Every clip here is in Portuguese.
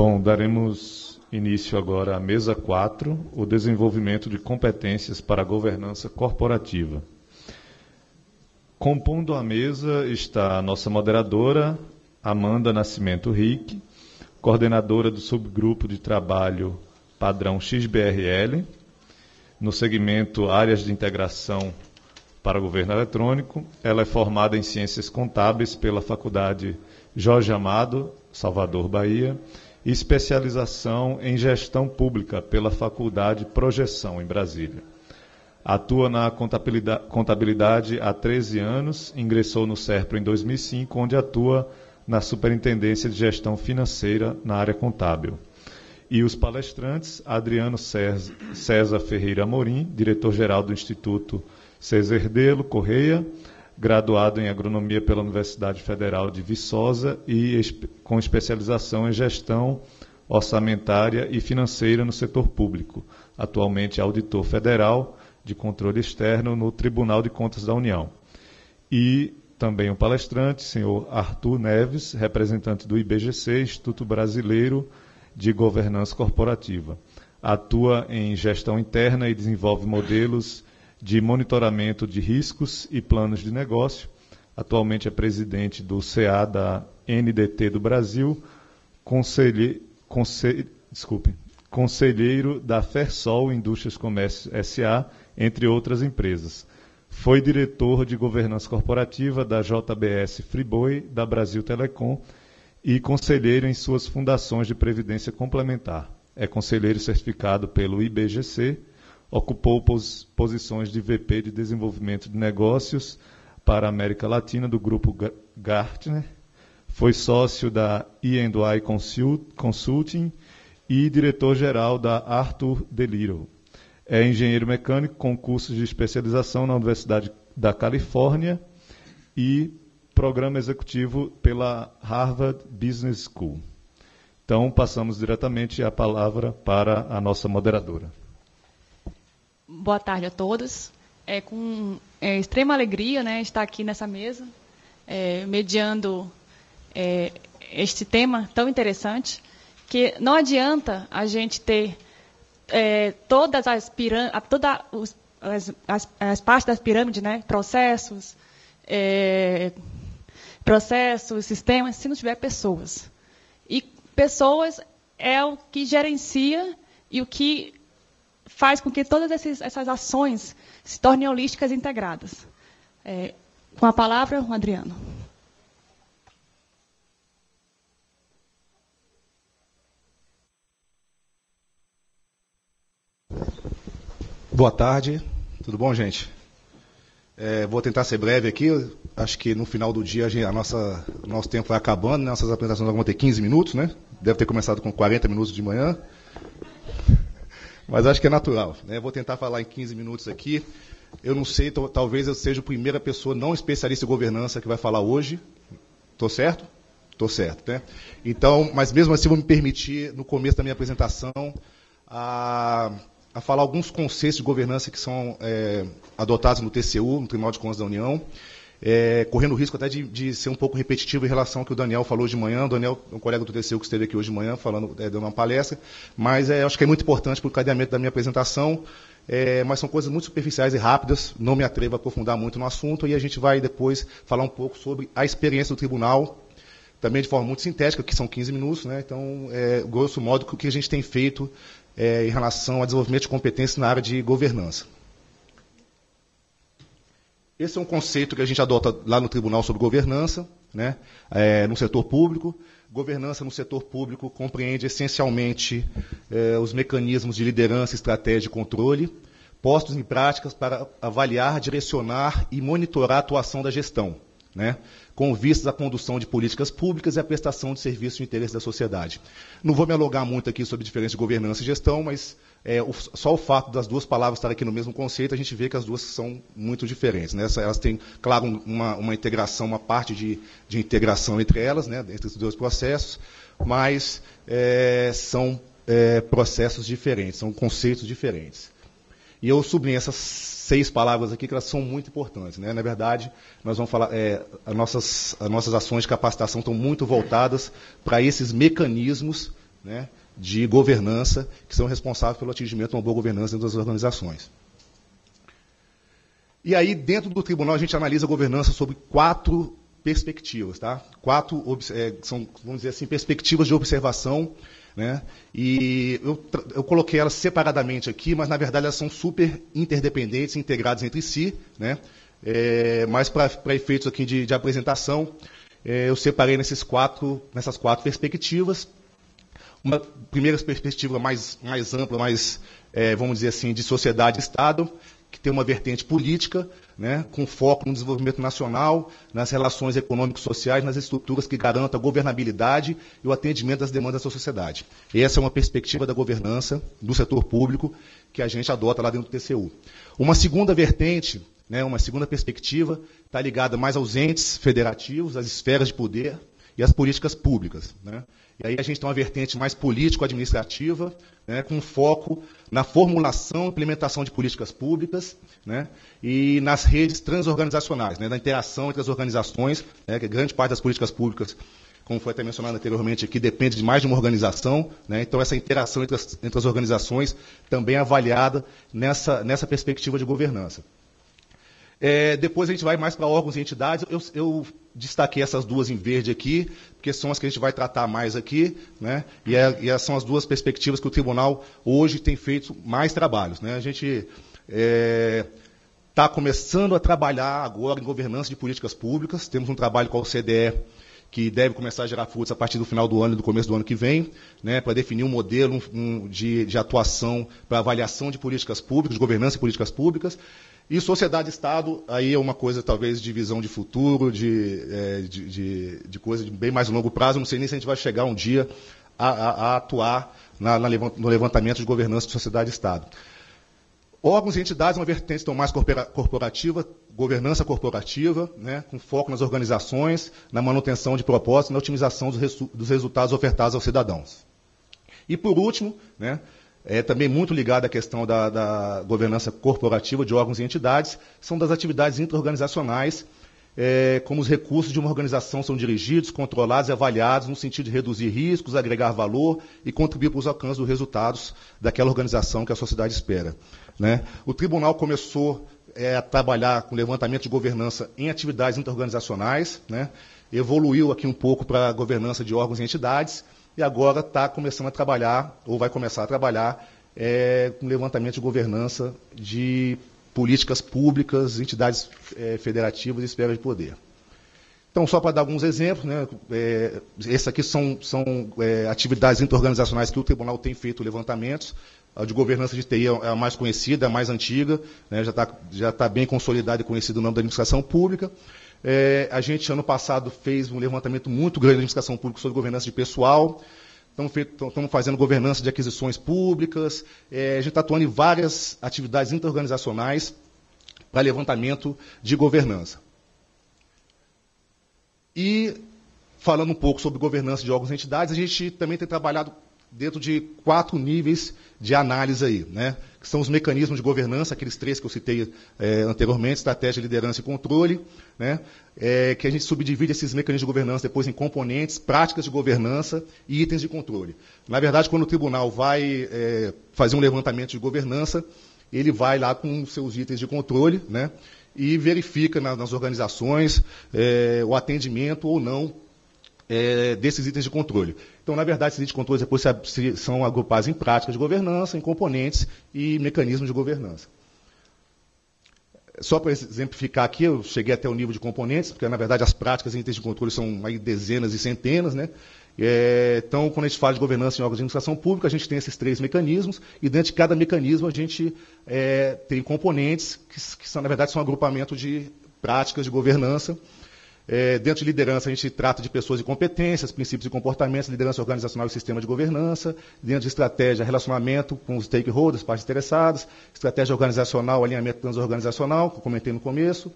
Bom, daremos início agora à mesa 4, o desenvolvimento de competências para a governança corporativa. Compondo a mesa está a nossa moderadora, Amanda Nascimento Rick, coordenadora do subgrupo de trabalho padrão XBRL, no segmento Áreas de Integração para Governo Eletrônico. Ela é formada em Ciências Contábeis pela Faculdade Jorge Amado, Salvador, Bahia, e especialização em Gestão Pública pela Faculdade Projeção, em Brasília. Atua na contabilidade há 13 anos, ingressou no SERPRO em 2005, onde atua na Superintendência de Gestão Financeira na área contábil. E os palestrantes, Adriano César Ferreira Amorim, diretor-geral do Instituto César Herdelo Correia, graduado em Agronomia pela Universidade Federal de Viçosa e com especialização em Gestão Orçamentária e Financeira no setor público. Atualmente é auditor federal de controle externo no Tribunal de Contas da União. E também um palestrante, senhor Arthur Neves, representante do IBGC, Instituto Brasileiro de Governança Corporativa. Atua em gestão interna e desenvolve modelos de monitoramento de riscos e planos de negócio. Atualmente é presidente do CA da NDT do Brasil, conselheiro da Fersol Indústrias Comércio S.A., entre outras empresas. Foi diretor de governança corporativa da JBS Friboi, da Brasil Telecom, e conselheiro em suas fundações de previdência complementar. É conselheiro certificado pelo IBGC, ocupou posições de VP de Desenvolvimento de Negócios para a América Latina do Grupo Gartner, foi sócio da E&Y Consulting e diretor-geral da Arthur DeLittle. É engenheiro mecânico com cursos de especialização na Universidade da Califórnia e programa executivo pela Harvard Business School. Então, passamos diretamente a palavra para a nossa moderadora. Boa tarde a todos. É com extrema alegria, né, estar aqui nessa mesa, mediando este tema tão interessante, que não adianta a gente ter todas as partes das pirâmides, né, processos, sistemas, se não tiver pessoas. E pessoas é o que gerencia e o que faz com que todas essas ações se tornem holísticas e integradas. Com a palavra, o Adriano. Boa tarde, tudo bom, gente? Vou tentar ser breve aqui, acho que no final do dia o nosso tempo vai acabando, né? Nossas apresentações vão ter 15 minutos, né? Deve ter começado com 40 minutos de manhã, mas acho que é natural, né? Vou tentar falar em 15 minutos aqui. Eu não sei, talvez eu seja a primeira pessoa não especialista em governança que vai falar hoje. Estou certo? Estou certo, né? Então, mas mesmo assim, vou me permitir, no começo da minha apresentação, a falar alguns conceitos de governança que são adotados no TCU, no Tribunal de Contas da União, correndo o risco até de ser um pouco repetitivo em relação ao que o Daniel falou de manhã. O Daniel é um colega do TCU que esteve aqui hoje de manhã, dando uma palestra, mas acho que é muito importante para o cadeamento da minha apresentação, mas são coisas muito superficiais e rápidas, não me atrevo a aprofundar muito no assunto, e a gente vai depois falar um pouco sobre a experiência do tribunal, também de forma muito sintética, que são 15 minutos, né? Então, grosso modo, o que a gente tem feito em relação ao desenvolvimento de competências na área de governança. Esse é um conceito que a gente adota lá no Tribunal sobre governança, né, no setor público. Governança no setor público compreende essencialmente os mecanismos de liderança, estratégia e controle, postos em práticas para avaliar, direcionar e monitorar a atuação da gestão, né, com vistas à condução de políticas públicas e à prestação de serviços de interesse da sociedade. Não vou me alongar muito aqui sobre a diferença de governança e gestão, mas só o fato das duas palavras estarem aqui no mesmo conceito, a gente vê que as duas são muito diferentes, né? Elas têm, claro, uma integração, uma parte de integração entre elas, né, entre os dois processos, mas são processos diferentes, são conceitos diferentes. E eu sublinho essas 6 palavras aqui, que elas são muito importantes, né? Na verdade, nós vamos falar, as nossas ações de capacitação estão muito voltadas para esses mecanismos né, de governança que são responsáveis pelo atingimento de uma boa governança dentro das organizações. E aí, dentro do tribunal, a gente analisa a governança sob 4 perspectivas, tá? 4 são, vamos dizer assim, perspectivas de observação, né? E eu coloquei elas separadamente aqui, mas na verdade elas são super interdependentes, integradas entre si, né? Mas para efeitos aqui de apresentação, eu separei nessas 4 perspectivas. Uma primeira perspectiva mais ampla, mais, vamos dizer assim, de sociedade e Estado, que tem uma vertente política, né, com foco no desenvolvimento nacional, nas relações econômico-sociais, nas estruturas que garantam a governabilidade e o atendimento das demandas da sociedade. Essa é uma perspectiva da governança do setor público que a gente adota lá dentro do TCU. Uma segunda vertente, né, uma segunda perspectiva, está ligada mais aos entes federativos, às esferas de poder e às políticas públicas, né? E aí a gente tem uma vertente mais político-administrativa, né, com foco na formulação e implementação de políticas públicas, né, e nas redes transorganizacionais, né, na interação entre as organizações, né, que grande parte das políticas públicas, como foi até mencionado anteriormente aqui, depende de mais de uma organização, né, então essa interação entre as organizações também é avaliada nessa perspectiva de governança. Depois a gente vai mais para órgãos e entidades. Eu destaquei essas 2 em verde aqui, porque são as que a gente vai tratar mais aqui, né? E são as 2 perspectivas que o tribunal hoje tem feito mais trabalhos, né? A gente está começando a trabalhar agora em governança de políticas públicas. Temos um trabalho com a OCDE que deve começar a gerar frutos a partir do final do ano e do começo do ano que vem, né, para definir um modelo de atuação para avaliação de políticas públicas, de governança de políticas públicas. E sociedade e Estado, aí é uma coisa talvez de visão de futuro, de coisa de bem mais longo prazo. Não sei nem se a gente vai chegar um dia a atuar no levantamento de governança de sociedade e Estado. Órgãos e entidades, uma vertente tão mais corporativa, governança corporativa, né, com foco nas organizações, na manutenção de propósitos e na otimização dos resultados ofertados aos cidadãos. E, por último, né, também muito ligado à questão da governança corporativa de órgãos e entidades, são das atividades intra-organizacionais, como os recursos de uma organização são dirigidos, controlados e avaliados no sentido de reduzir riscos, agregar valor e contribuir para os alcances dos resultados daquela organização que a sociedade espera, né? O tribunal começou a trabalhar com levantamento de governança em atividades intra-organizacionais, né? Evoluiu aqui um pouco para a governança de órgãos e entidades, e agora está começando a trabalhar, ou vai começar a trabalhar, com levantamento de governança de políticas públicas, entidades federativas e esferas de poder. Então, só para dar alguns exemplos, né, esses aqui são atividades intra-organizacionais que o tribunal tem feito levantamentos. A de governança de TI é a mais conhecida, a mais antiga, né, já está bem consolidada e conhecida o nome da administração pública. A gente, ano passado, fez um levantamento muito grande da administração pública sobre governança de pessoal. Estamos fazendo governança de aquisições públicas. A gente está atuando em várias atividades intra-organizacionais para levantamento de governança. E, falando um pouco sobre governança de órgãos e entidades, a gente também tem trabalhado dentro de 4 níveis de análise aí, né? Que são os mecanismos de governança, aqueles 3 que eu citei anteriormente, estratégia, liderança e controle, né? Que a gente subdivide esses mecanismos de governança depois em componentes, práticas de governança e itens de controle. Na verdade, quando o tribunal vai fazer um levantamento de governança, ele vai lá com os seus itens de controle, né? E verifica nas organizações o atendimento ou não desses itens de controle. Então, na verdade, esses itens de controle depois são agrupados em práticas de governança, em componentes e mecanismos de governança. Só para exemplificar aqui, eu cheguei até o nível de componentes, porque, na verdade, as práticas e itens de controle são aí dezenas e centenas, né? Então, quando a gente fala de governança em órgãos de administração pública, a gente tem esses 3 mecanismos, e dentro de cada mecanismo a gente tem componentes que são, na verdade, são um agrupamento de práticas de governança. Dentro de liderança, a gente trata de pessoas e competências, princípios e comportamentos, liderança organizacional e sistema de governança. Dentro de estratégia, relacionamento com os stakeholders, partes interessadas. Estratégia organizacional, alinhamento transorganizacional, que eu comentei no começo.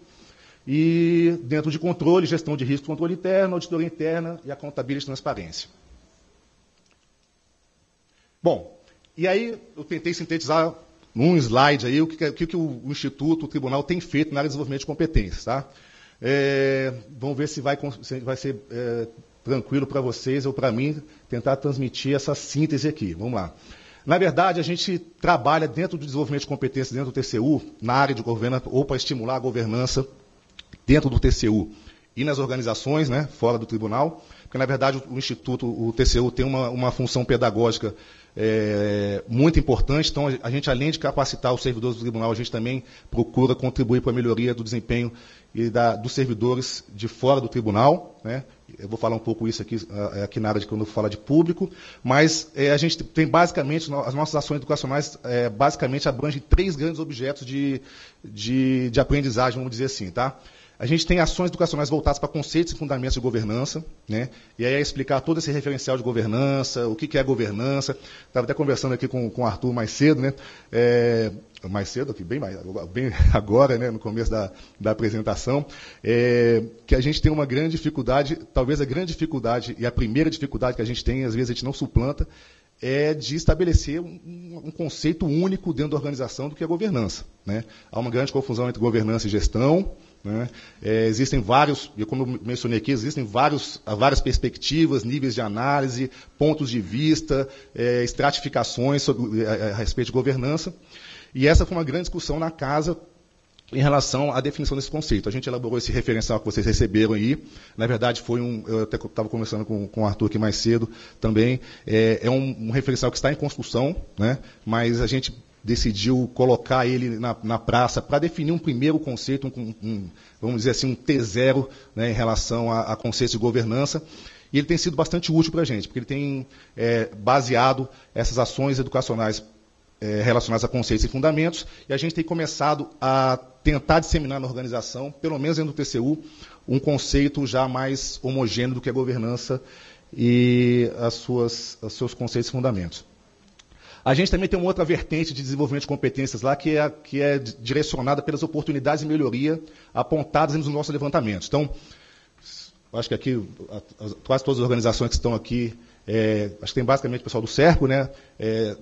E dentro de controle, gestão de risco, controle interno, auditoria interna e accountability e transparência. Bom, e aí eu tentei sintetizar num slide aí o que o Instituto, o Tribunal tem feito na área de desenvolvimento de competências, tá? Vamos ver se vai ser tranquilo para vocês ou para mim tentar transmitir essa síntese aqui. Vamos lá. Na verdade, a gente trabalha dentro do desenvolvimento de competências dentro do TCU, na área de governança, ou para estimular a governança dentro do TCU e nas organizações, né, fora do tribunal, porque, na verdade, o Instituto, o TCU, tem uma função pedagógica muito importante. Então, a gente, além de capacitar os servidores do tribunal, a gente também procura contribuir para a melhoria do desempenho e dos servidores de fora do tribunal, né? Eu vou falar um pouco isso aqui na área de quando eu falo de público, mas a gente tem basicamente, as nossas ações educacionais basicamente abrangem 3 grandes objetos de aprendizagem, vamos dizer assim, tá? A gente tem ações educacionais voltadas para conceitos e fundamentos de governança, né? E aí é explicar todo esse referencial de governança, o que é governança. Estava até conversando aqui com o Arthur mais cedo, né? Mais cedo, aqui, bem agora, né, no começo da apresentação, que a gente tem uma grande dificuldade, talvez a grande dificuldade e a primeira dificuldade que a gente tem, às vezes a gente não suplanta, é de estabelecer um conceito único dentro da organização do que é governança, né? Há uma grande confusão entre governança e gestão, né? Existem vários, e como eu mencionei aqui, existem várias perspectivas, níveis de análise, pontos de vista, estratificações a respeito de governança. E essa foi uma grande discussão na casa em relação à definição desse conceito. A gente elaborou esse referencial que vocês receberam aí. Na verdade, eu até estava conversando com o Arthur aqui mais cedo também. É um referencial que está em construção, né? Mas a gente decidiu colocar ele na praça para definir um primeiro conceito, vamos dizer assim, um T0, né, em relação a conceitos de governança. E ele tem sido bastante útil para a gente, porque ele tem baseado essas ações educacionais relacionadas a conceitos e fundamentos, e a gente tem começado a tentar disseminar na organização, pelo menos dentro do TCU, um conceito já mais homogêneo do que a governança e os seus conceitos e fundamentos. A gente também tem uma outra vertente de desenvolvimento de competências lá, que é direcionada pelas oportunidades de melhoria apontadas nos nossos levantamentos. Então, acho que aqui, quase todas as organizações que estão aqui, acho que tem basicamente o pessoal do Cerco, né?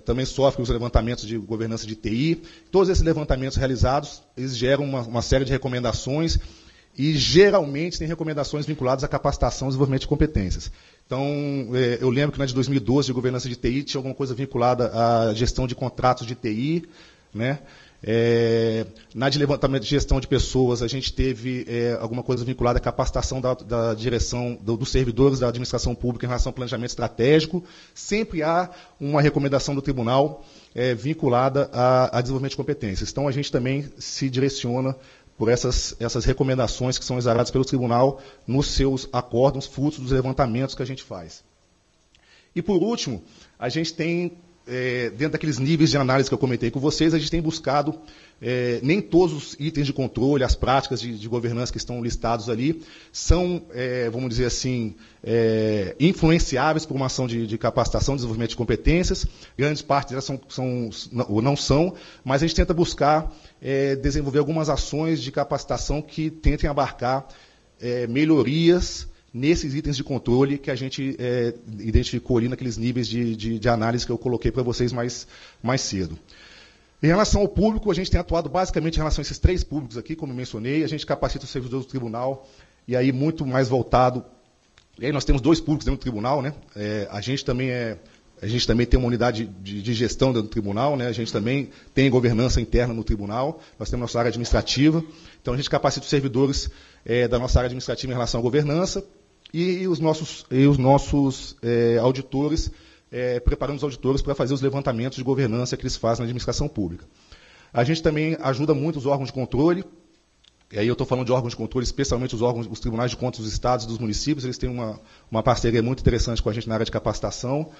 Também sofre os levantamentos de governança de TI. Todos esses levantamentos realizados, eles geram uma série de recomendações e, geralmente, tem recomendações vinculadas à capacitação e desenvolvimento de competências. Então, eu lembro que na de 2012, de governança de TI, tinha alguma coisa vinculada à gestão de contratos de TI, né? Na de levantamento de gestão de pessoas, a gente teve alguma coisa vinculada à capacitação da direção, dos servidores da administração pública em relação ao planejamento estratégico. Sempre há uma recomendação do tribunal vinculada a desenvolvimento de competências. Então, a gente também se direciona por essas recomendações que são exaradas pelo tribunal nos seus acórdãos, frutos dos levantamentos que a gente faz. E, por último, a gente tem, dentro daqueles níveis de análise que eu comentei com vocês, a gente tem buscado, nem todos os itens de controle, as práticas de governança que estão listados ali, são, vamos dizer assim, influenciáveis por uma ação de capacitação, desenvolvimento de competências. Grandes partes delas não são, mas a gente tenta buscar desenvolver algumas ações de capacitação que tentem abarcar melhorias nesses itens de controle que a gente identificou ali naqueles níveis de análise que eu coloquei para vocês mais cedo. Em relação ao público, a gente tem atuado basicamente em relação a esses 3 públicos aqui, como eu mencionei. A gente capacita os servidores do tribunal, e aí muito mais voltado. E aí nós temos 2 públicos dentro do tribunal, né? A gente também tem uma unidade de gestão dentro do tribunal, né? A gente também tem governança interna no tribunal, nós temos nossa área administrativa, então a gente capacita os servidores da nossa área administrativa em relação à governança, e os nossos auditores, preparando os auditores para fazer os levantamentos de governança que eles fazem na administração pública. A gente também ajuda muito os órgãos de controle, e aí eu estou falando de órgãos de controle, especialmente os tribunais de contas dos estados e dos municípios, eles têm uma parceria muito interessante com a gente na área de capacitação,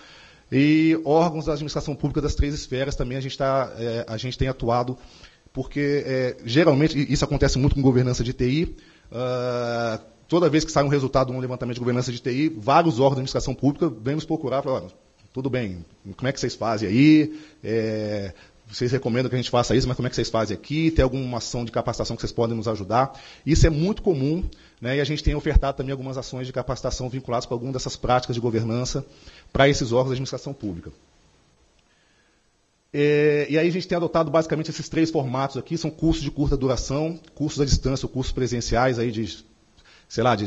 e órgãos da administração pública das 3 esferas também a gente tem atuado, porque geralmente, isso acontece muito com governança de TI, toda vez que sai um resultado de um levantamento de governança de TI, vários órgãos da administração pública vêm nos procurar e falam, tudo bem, como é que vocês fazem aí? Vocês recomendam que a gente faça isso, mas como é que vocês fazem aqui? Tem alguma ação de capacitação que vocês podem nos ajudar? Isso é muito comum, né? E a gente tem ofertado também algumas ações de capacitação vinculadas com algumas dessas práticas de governança para esses órgãos da administração pública. E aí a gente tem adotado basicamente esses 3 formatos aqui, são cursos de curta duração, cursos à distância ou cursos presenciais aí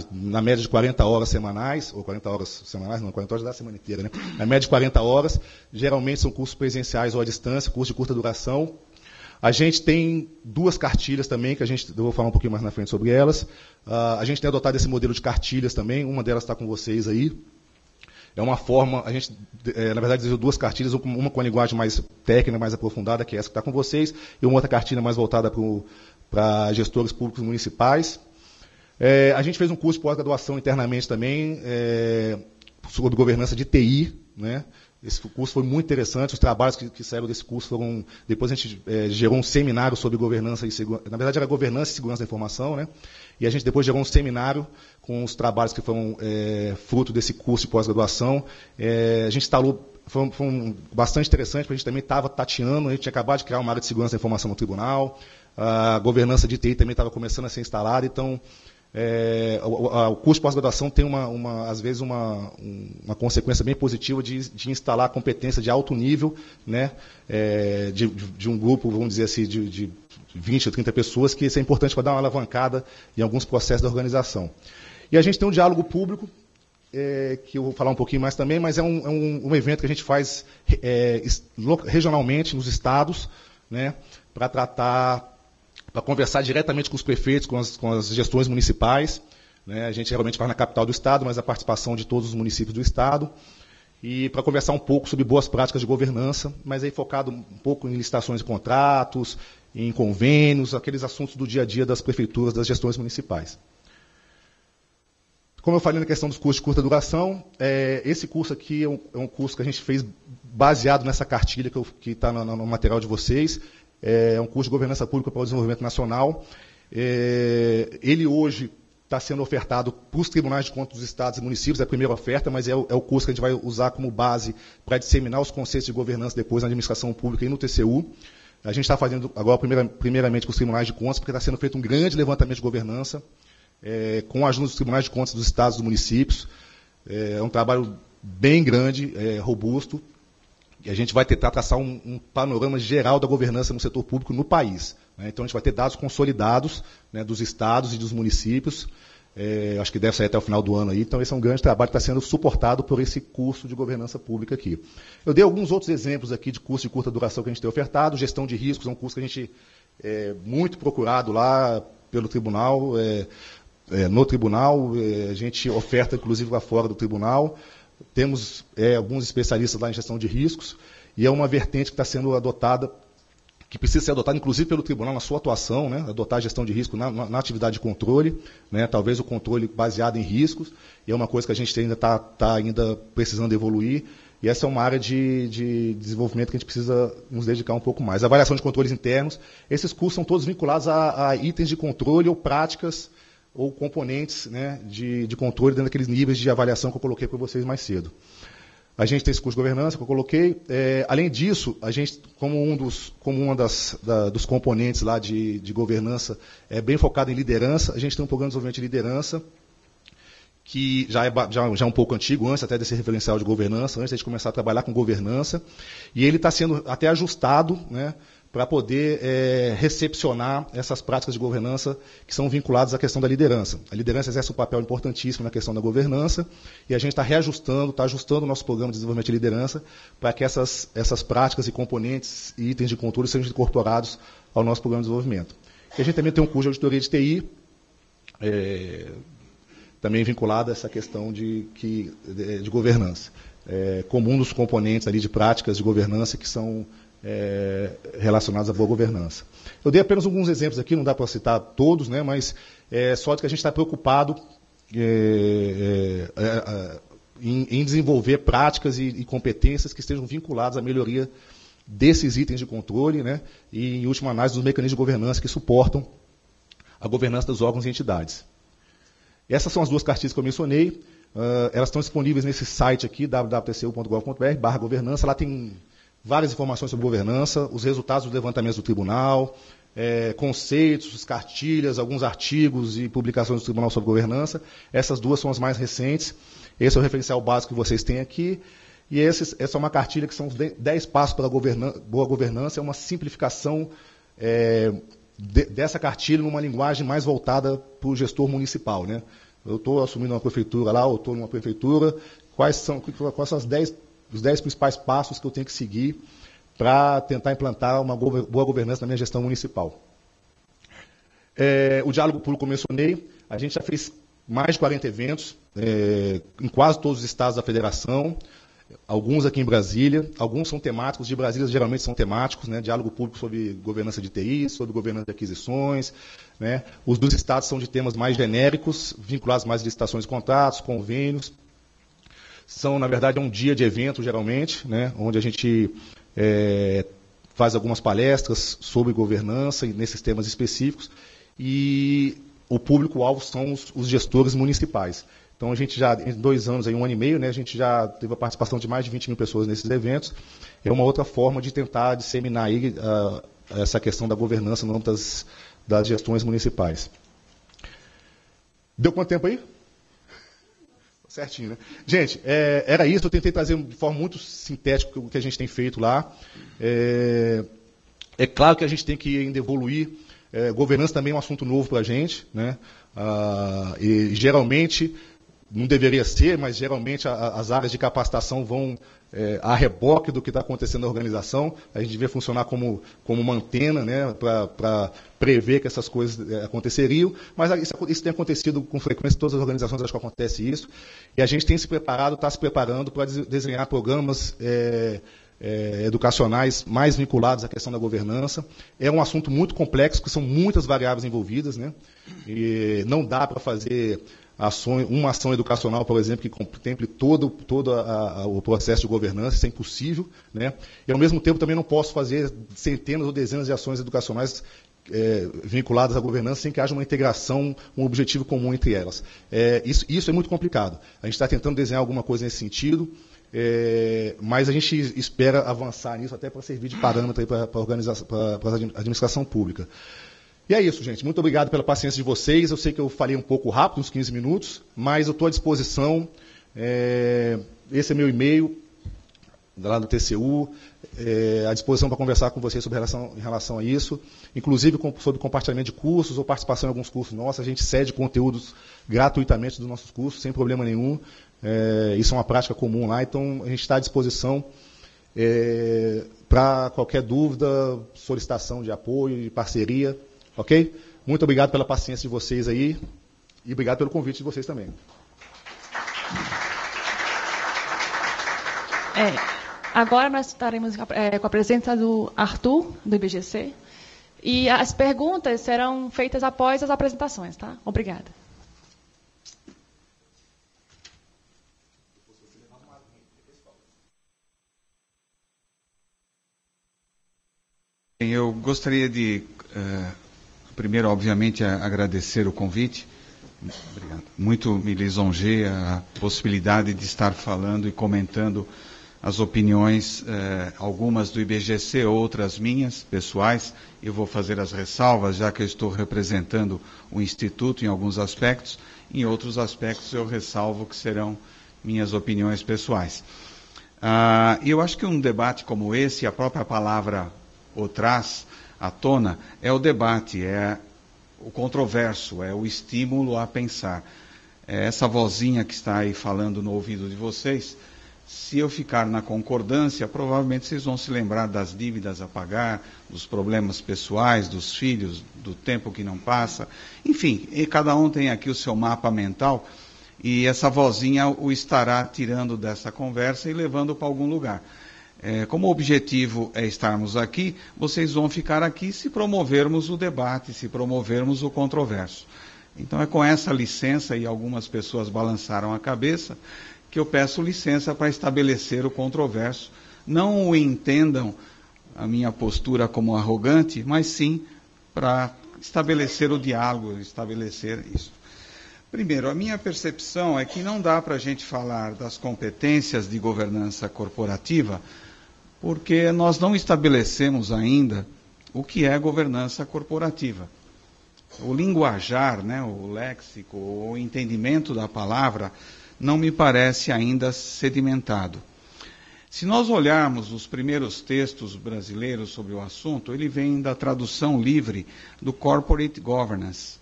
na média de 40 horas semanais, ou 40 horas semanais, não, 40 horas da semana inteira, né? Na média de 40 horas, geralmente são cursos presenciais ou à distância, cursos de curta duração. A gente tem 2 cartilhas também, que eu vou falar um pouquinho mais na frente sobre elas. A gente tem adotado esse modelo de cartilhas também, uma delas está com vocês aí. É uma forma, a gente, na verdade, desenhou 2 cartilhas, uma com a linguagem mais técnica, mais aprofundada, que é essa que está com vocês, e uma outra cartilha mais voltada para gestores públicos municipais. A gente fez um curso de pós-graduação internamente também, sobre governança de TI, né? Esse curso foi muito interessante, os trabalhos que saíram desse curso foram... Depois a gente gerou um seminário sobre governança e segurança... Na verdade, era governança e segurança da informação, né? E a gente depois gerou um seminário com os trabalhos que foram fruto desse curso de pós-graduação. A gente instalou... Foi bastante interessante, porque a gente também estava tateando, a gente tinha acabado de criar uma área de segurança da informação no tribunal, a governança de TI também estava começando a ser instalada, então... o curso de pós-graduação tem, às vezes, uma consequência bem positiva de instalar competência de alto nível, né, de um grupo, vamos dizer assim, de 20 ou 30 pessoas, que isso é importante para dar uma alavancada em alguns processos da organização. E a gente tem um diálogo público, que eu vou falar um pouquinho mais também, mas é um evento que a gente faz regionalmente nos estados, né, para conversar diretamente com os prefeitos, com as gestões municipais, né? A gente geralmente faz na capital do estado, mas a participação de todos os municípios do estado, e para conversar um pouco sobre boas práticas de governança, mas aí focado um pouco em licitações de contratos, em convênios, aqueles assuntos do dia a dia das prefeituras, das gestões municipais. Como eu falei na questão dos cursos de curta duração, esse curso aqui é um curso que a gente fez baseado nessa cartilha que está no material de vocês. É um curso de governança pública para o desenvolvimento nacional. Ele hoje está sendo ofertado para os tribunais de contas dos estados e municípios, é a primeira oferta, mas é o curso que a gente vai usar como base para disseminar os conceitos de governança depois na administração pública e no TCU. A gente está fazendo agora, primeiramente, com os tribunais de contas, porque está sendo feito um grande levantamento de governança, com a ajuda dos tribunais de contas dos estados e dos municípios. É um trabalho bem grande, robusto, e a gente vai tentar traçar um panorama geral da governança no setor público no país, né? Então, a gente vai ter dados consolidados, né, dos estados e dos municípios, acho que deve sair até o final do ano aí. Então, esse é um grande trabalho que está sendo suportado por esse curso de governança pública aqui. Eu dei alguns outros exemplos aqui de curso de curta duração que a gente tem ofertado. Gestão de riscos é um curso que a gente muito procurado lá pelo tribunal, no tribunal, a gente oferta, inclusive, lá fora do tribunal. Temos alguns especialistas lá em gestão de riscos, e é uma vertente que está sendo adotada, que precisa ser adotada, inclusive, pelo tribunal na sua atuação, né? Adotar a gestão de risco na atividade de controle, né? Talvez o controle baseado em riscos, e é uma coisa que a gente ainda está ainda precisando evoluir, e essa é uma área de desenvolvimento que a gente precisa nos dedicar um pouco mais. Avaliação de controles internos, esses cursos são todos vinculados a itens de controle ou práticas ou componentes, né, de controle dentro daqueles níveis de avaliação que eu coloquei para vocês mais cedo. A gente tem esse curso de governança que eu coloquei. Além disso, a gente, como um dos componentes lá de governança, bem focado em liderança, a gente tem um programa de desenvolvimento de liderança, que já é um pouco antigo, antes até desse referencial de governança, antes de começar a trabalhar com governança, e ele está sendo até ajustado, né, para poder recepcionar essas práticas de governança que são vinculadas à questão da liderança. A liderança exerce um papel importantíssimo na questão da governança, e a gente está reajustando, está ajustando o nosso programa de desenvolvimento de liderança para que essas práticas e componentes e itens de controle sejam incorporados ao nosso programa de desenvolvimento. E a gente também tem um curso de auditoria de TI, também vinculado a essa questão de governança, como um dos componentes ali de práticas de governança que são relacionados à boa governança. Eu dei apenas alguns exemplos aqui, não dá para citar todos, né, mas só de que a gente está preocupado em desenvolver práticas e competências que estejam vinculadas à melhoria desses itens de controle, né, e, em última análise, dos mecanismos de governança que suportam a governança dos órgãos e entidades. Essas são as 2 cartilhas que eu mencionei. Elas estão disponíveis nesse site aqui, www.tcu.gov.br/governança. Lá tem várias informações sobre governança, os resultados dos levantamentos do tribunal, conceitos, cartilhas, alguns artigos e publicações do tribunal sobre governança. Essas 2 são as mais recentes. Esse é o referencial básico que vocês têm aqui. E essa é uma cartilha que são os 10 passos para a boa governança, é uma simplificação dessa cartilha numa linguagem mais voltada para o gestor municipal, né? Eu estou assumindo uma prefeitura lá, ou estou numa prefeitura, quais são os 10 principais passos que eu tenho que seguir para tentar implantar uma boa governança na minha gestão municipal. O diálogo público, como eu mencionei, a gente já fez mais de 40 eventos em quase todos os estados da federação, alguns aqui em Brasília, alguns são temáticos, de Brasília geralmente são temáticos, né? Diálogo público sobre governança de TI, sobre governança de aquisições, né? Os dos estados são de temas mais genéricos, vinculados mais a licitações de contratos, convênios. São, na verdade, um dia de evento, geralmente, né? Onde a gente faz algumas palestras sobre governança nesses temas específicos, e o público-alvo são os gestores municipais. Então, a gente já, em 2 anos, aí, 1 ano e meio, né, a gente já teve a participação de mais de 20 mil pessoas nesses eventos. É uma outra forma de tentar disseminar aí, essa questão da governança no âmbito das gestões municipais. Deu quanto tempo aí? Certinho, né? Gente, era isso. Eu tentei trazer de forma muito sintética o que a gente tem feito lá. É claro que a gente tem que ainda evoluir. Governança também é um assunto novo para a gente, né? E geralmente, não deveria ser, mas geralmente as áreas de capacitação vão a reboque do que está acontecendo na organização. A gente devia funcionar como uma antena, né, para prever que essas coisas aconteceriam, mas isso tem acontecido com frequência em todas as organizações, acho que acontece isso, e a gente tem se preparado, está se preparando para desenhar programas educacionais mais vinculados à questão da governança. É um assunto muito complexo, porque são muitas variáveis envolvidas, né, e não dá para fazer uma ação educacional, por exemplo, que contemple todo o processo de governança. Isso é impossível, né? E, ao mesmo tempo, também não posso fazer centenas ou dezenas de ações educacionais vinculadas à governança sem que haja uma integração, um objetivo comum entre elas. Isso é muito complicado. A gente está tentando desenhar alguma coisa nesse sentido, mas a gente espera avançar nisso até para servir de parâmetro para a administração pública. E é isso, gente. Muito obrigado pela paciência de vocês. Eu sei que eu falei um pouco rápido, uns 15 minutos, mas eu estou à disposição. Esse é meu e-mail, lá do TCU, à disposição para conversar com vocês em relação a isso, inclusive sobre compartilhamento de cursos ou participação em alguns cursos nossos. A gente cede conteúdos gratuitamente dos nossos cursos, sem problema nenhum. Isso é uma prática comum lá, então a gente está à disposição para qualquer dúvida, solicitação de apoio, de parceria. Ok? Muito obrigado pela paciência de vocês aí e obrigado pelo convite de vocês também. Agora nós estaremos com a presença do Arthur, do IBGC, e as perguntas serão feitas após as apresentações, tá? Obrigada. Eu gostaria de... primeiro, obviamente, agradecer o convite. Obrigado. Muito me lisonjeia a possibilidade de estar falando e comentando as opiniões, algumas do IBGC, outras minhas, pessoais. Eu vou fazer as ressalvas, já que eu estou representando o Instituto em alguns aspectos. Em outros aspectos, eu ressalvo que serão minhas opiniões pessoais. E eu acho que um debate como esse, a própria palavra o traz à tona, é o debate, é o controverso, é o estímulo a pensar. Essa vozinha que está aí falando no ouvido de vocês, se eu ficar na concordância, provavelmente vocês vão se lembrar das dívidas a pagar, dos problemas pessoais, dos filhos, do tempo que não passa. Enfim, e cada um tem aqui o seu mapa mental, e essa vozinha o estará tirando dessa conversa e levando para algum lugar. Como o objetivo é estarmos aqui, vocês vão ficar aqui se promovermos o debate, se promovermos o controverso. Então é com essa licença, e algumas pessoas balançaram a cabeça, que eu peço licença para estabelecer o controverso. Não o entendam a minha postura como arrogante, mas sim para estabelecer o diálogo, estabelecer isso. Primeiro, a minha percepção é que não dá para a gente falar das competências de governança corporativa, porque nós não estabelecemos ainda o que é governança corporativa. O linguajar, né, o léxico, o entendimento da palavra, não me parece ainda sedimentado. Se nós olharmos os primeiros textos brasileiros sobre o assunto, ele vem da tradução livre do Corporate Governance,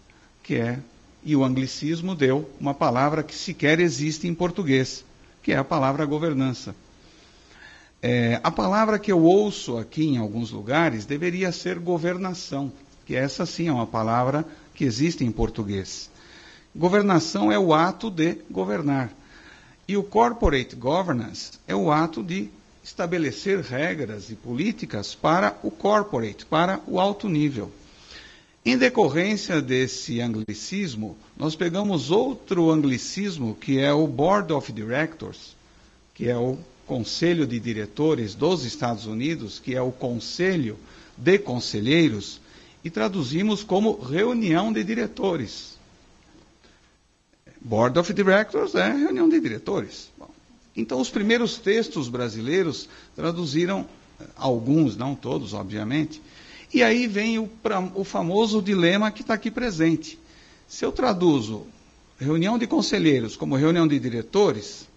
e o anglicismo deu uma palavra que sequer existe em português, que é a palavra governança. A palavra que eu ouço aqui em alguns lugares deveria ser governação, que essa sim é uma palavra que existe em português. Governação é o ato de governar. E o corporate governance é o ato de estabelecer regras e políticas para o corporate, para o alto nível. Em decorrência desse anglicismo, nós pegamos outro anglicismo, que é o Board of Directors, que é o Conselho de Diretores dos Estados Unidos, que é o Conselho de Conselheiros, e traduzimos como reunião de diretores. Board of Directors é reunião de diretores. Bom, então, os primeiros textos brasileiros traduziram alguns, não todos, obviamente, e aí vem o famoso dilema que está aqui presente. Se eu traduzo reunião de conselheiros como reunião de diretores,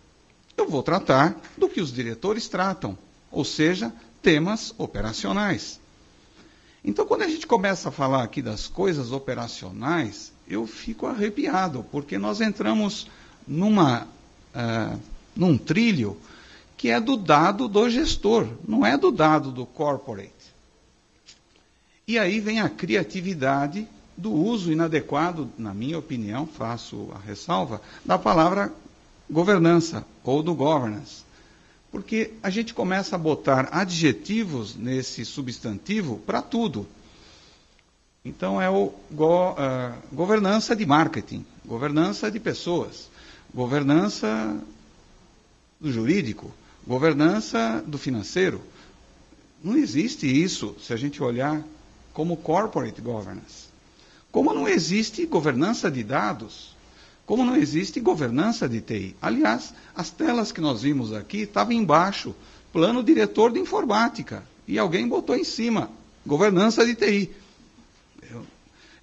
eu vou tratar do que os diretores tratam, ou seja, temas operacionais. Então, quando a gente começa a falar aqui das coisas operacionais, eu fico arrepiado, porque nós entramos num trilho que é do dado do gestor, não é do dado do corporate. E aí vem a criatividade do uso inadequado, na minha opinião, faço a ressalva, da palavra governança ou do governance. Porque a gente começa a botar adjetivos nesse substantivo para tudo. Então é governança de marketing, governança de pessoas, governança do jurídico, governança do financeiro. Não existe isso se a gente olhar como corporate governance. Como não existe governança de dados, como não existe governança de TI. Aliás, as telas que nós vimos aqui estavam embaixo, plano diretor de informática, e alguém botou em cima, governança de TI.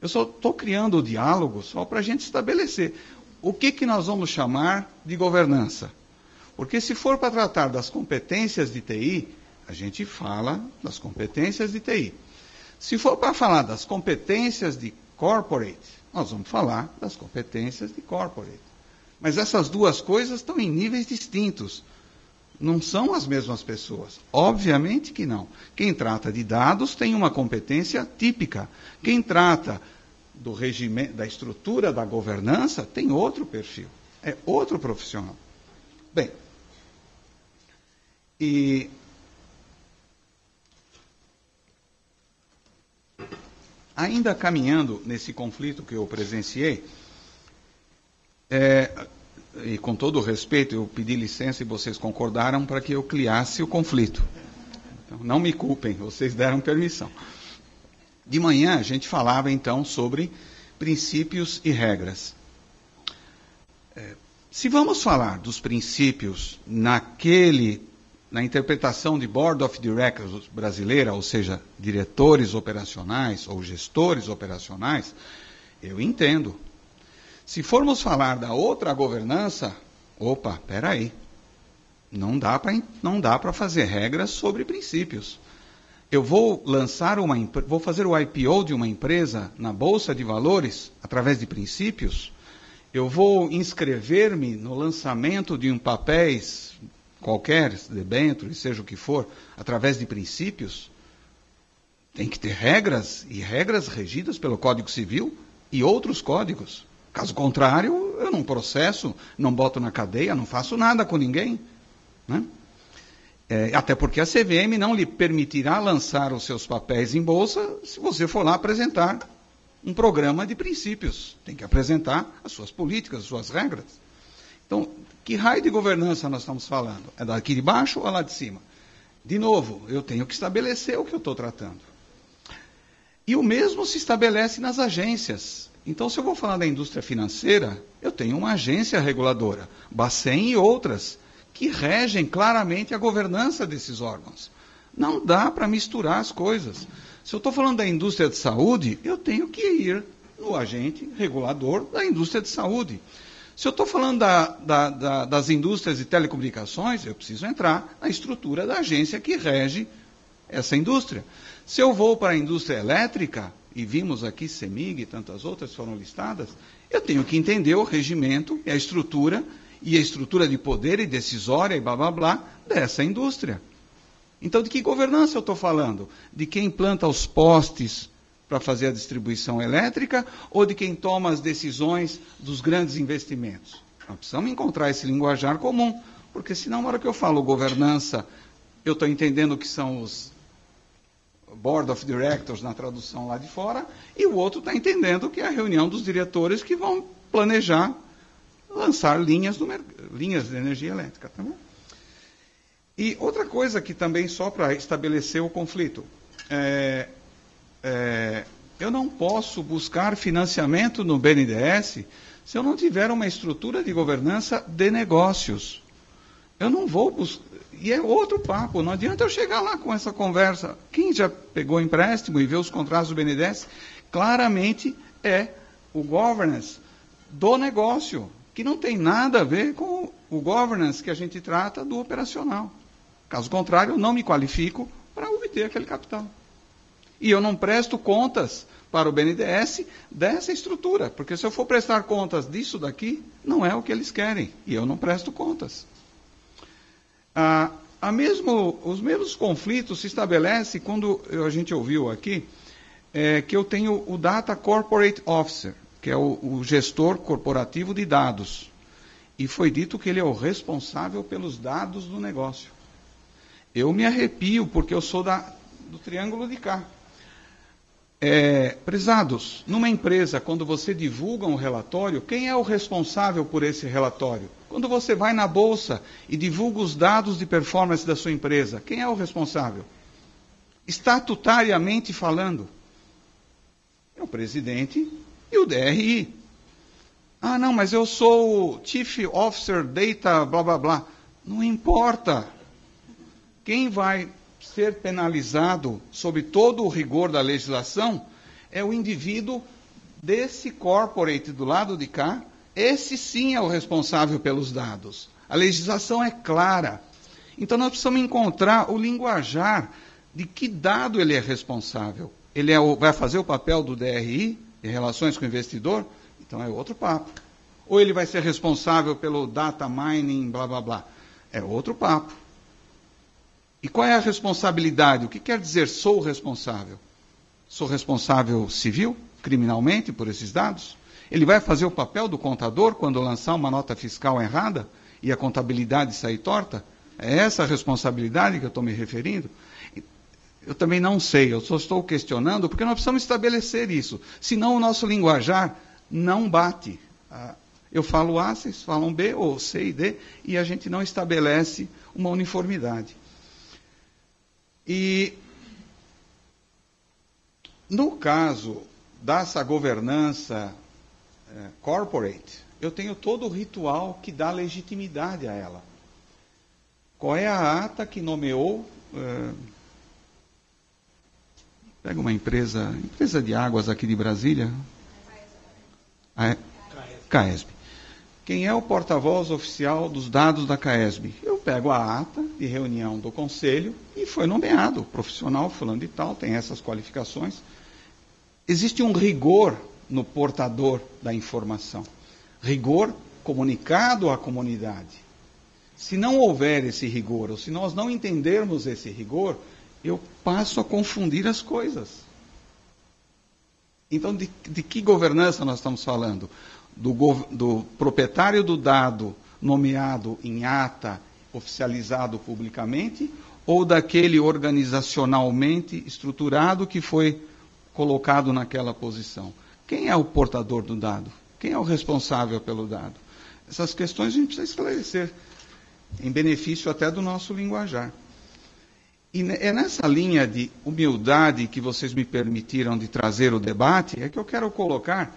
Eu só estou criando o diálogo só para a gente estabelecer o que nós vamos chamar de governança. Porque se for para tratar das competências de TI, a gente fala das competências de TI. Se for para falar das competências de corporate, nós vamos falar das competências de corporate. Mas essas duas coisas estão em níveis distintos. Não são as mesmas pessoas. Obviamente que não. Quem trata de dados tem uma competência típica. Quem trata do regime, da estrutura da governança tem outro perfil. É outro profissional. Bem, e ainda caminhando nesse conflito que eu presenciei, e com todo o respeito, eu pedi licença e vocês concordaram para que eu criasse o conflito. Então, não me culpem, vocês deram permissão. De manhã, a gente falava, então, sobre princípios e regras. Se vamos falar dos princípios na interpretação de Board of Directors brasileira, ou seja, diretores operacionais ou gestores operacionais, eu entendo. Se formos falar da outra governança, espera aí, não dá para fazer regras sobre princípios. Eu vou vou fazer o IPO de uma empresa na Bolsa de Valores através de princípios. Eu vou inscrever-me no lançamento de papéis qualquer, debênture, seja o que for, através de princípios. Tem que ter regras, e regras regidas pelo Código Civil e outros códigos. Caso contrário, eu não processo, não boto na cadeia, não faço nada com ninguém. Né? Até porque a CVM não lhe permitirá lançar os seus papéis em bolsa se você for lá apresentar um programa de princípios. Tem que apresentar as suas políticas, as suas regras. Então, que raio de governança nós estamos falando? É daqui de baixo ou lá de cima? De novo, eu tenho que estabelecer o que eu estou tratando. E o mesmo se estabelece nas agências. Então, se eu vou falar da indústria financeira, eu tenho uma agência reguladora, Bacen e outras, que regem claramente a governança desses órgãos. Não dá para misturar as coisas. Se eu estou falando da indústria de saúde, eu tenho que ir no agente regulador da indústria de saúde. Se eu estou falando das indústrias de telecomunicações, eu preciso entrar na estrutura da agência que rege essa indústria. Se eu vou para a indústria elétrica, e vimos aqui CEMIG e tantas outras foram listadas, eu tenho que entender o regimento e a estrutura de poder e decisória e blá, blá, blá, dessa indústria. Então, de que governança eu estou falando? De quem planta os postes para fazer a distribuição elétrica ou de quem toma as decisões dos grandes investimentos? Nós precisamos encontrar esse linguajar comum, porque senão, na hora que eu falo governança, eu estou entendendo o que são os Board of Directors na tradução lá de fora, e o outro está entendendo que é a reunião dos diretores que vão planejar lançar linhas de energia elétrica. Tá bom? E outra coisa que também, só para estabelecer o conflito, eu não posso buscar financiamento no BNDES se eu não tiver uma estrutura de governança de negócios. Eu não vou buscar. E é outro papo, não adianta eu chegar lá com essa conversa. Quem já pegou empréstimo e vê os contratos do BNDES, claramente é o governance do negócio, que não tem nada a ver com o governance que a gente trata do operacional. Caso contrário, eu não me qualifico para obter aquele capital. E eu não presto contas para o BNDES dessa estrutura, porque se eu for prestar contas disso daqui, não é o que eles querem, e eu não presto contas. Os mesmos conflitos se estabelecem quando a gente ouviu aqui que eu tenho o Data Corporate Officer, que é o gestor corporativo de dados. E foi dito que ele é o responsável pelos dados do negócio. Eu me arrepio, porque eu sou do Triângulo de Cá. Prezados, numa empresa, quando você divulga um relatório, quem é o responsável por esse relatório? Quando você vai na bolsa e divulga os dados de performance da sua empresa, quem é o responsável? Estatutariamente falando, é o presidente e o DRI. Ah, não, mas eu sou o Chief Officer Data, blá, blá, blá. Não importa. Quem vai ser penalizado sob todo o rigor da legislação é o indivíduo desse corporate do lado de cá. Esse sim é o responsável pelos dados. A legislação é clara. Então nós precisamos encontrar o linguajar de que dado ele é responsável. Ele vai fazer o papel do DRI, em relações com o investidor? Então é outro papo. Ou ele vai ser responsável pelo data mining, blá, blá, blá. É outro papo. E qual é a responsabilidade? O que quer dizer sou responsável? Sou responsável civil, criminalmente, por esses dados? Ele vai fazer o papel do contador quando lançar uma nota fiscal errada e a contabilidade sair torta? É essa a responsabilidade que eu estou me referindo? Eu também não sei, eu só estou questionando, porque nós precisamos estabelecer isso. Senão o nosso linguajar não bate. Eu falo A, vocês falam B, ou C e D, e a gente não estabelece uma uniformidade. E no caso dessa governança corporate, eu tenho todo o ritual que dá legitimidade a ela. Qual é a ata que nomeou... pega uma empresa de águas aqui de Brasília. CAESB. Quem é o porta-voz oficial dos dados da CAESB? Eu pego a ata de reunião do conselho e foi nomeado profissional fulano de tal, tem essas qualificações. Existe um rigor no portador da informação. Rigor comunicado à comunidade. Se não houver esse rigor, ou se nós não entendermos esse rigor, eu passo a confundir as coisas. Então, de que governança nós estamos falando? Do proprietário do dado nomeado em ata, oficializado publicamente, ou daquele organizacionalmente estruturado que foi colocado naquela posição? Quem é o portador do dado? Quem é o responsável pelo dado? Essas questões a gente precisa esclarecer, em benefício até do nosso linguajar. E é nessa linha de humildade que vocês me permitiram de trazer o debate, é que eu quero colocar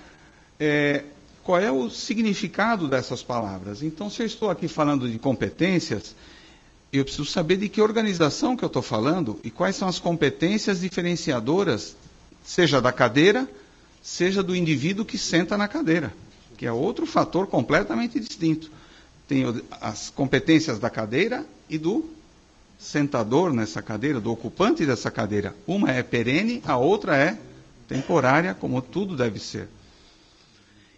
qual é o significado dessas palavras. Então, se eu estou aqui falando de competências, eu preciso saber de que organização que eu estou falando e quais são as competências diferenciadoras, seja da cadeira, seja do indivíduo que senta na cadeira. que é outro fator completamente distinto. Tem as competências da cadeira e do sentador nessa cadeira, do ocupante dessa cadeira. Uma é perene, a outra é temporária, como tudo deve ser.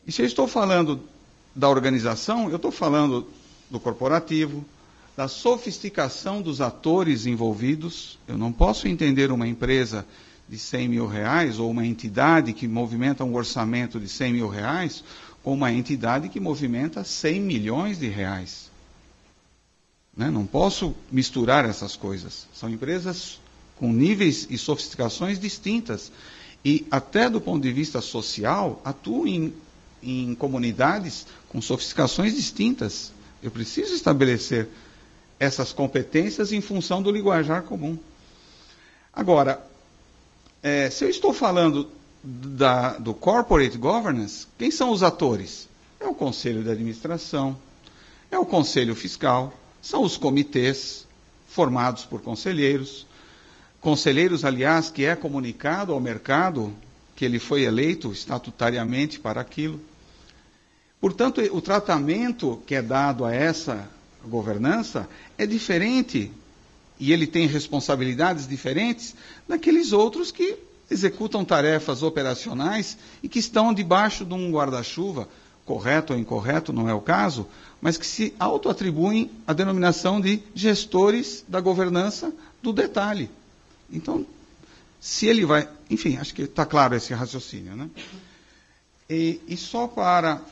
E se eu estou falando da organização, eu estou falando do corporativo, da sofisticação dos atores envolvidos. Eu não posso entender uma empresa de 100 mil reais ou uma entidade que movimenta um orçamento de 100 mil reais ou uma entidade que movimenta 100 milhões de reais. Né? Não posso misturar essas coisas. São empresas com níveis e sofisticações distintas. E até do ponto de vista social, atuam em comunidades com sofisticações distintas. Eu preciso estabelecer essas competências em função do linguajar comum. Agora, se eu estou falando do corporate governance, quem são os atores? É o conselho de administração, é o conselho fiscal, são os comitês formados por conselheiros, aliás, que é comunicado ao mercado que ele foi eleito estatutariamente para aquilo. Portanto, o tratamento que é dado a essa governança é diferente, e ele tem responsabilidades diferentes daqueles outros que executam tarefas operacionais e que estão debaixo de um guarda-chuva, correto ou incorreto, não é o caso, mas que se autoatribuem a denominação de gestores da governança do detalhe. Então, se ele vai... Enfim, acho que está claro esse raciocínio, né? E só para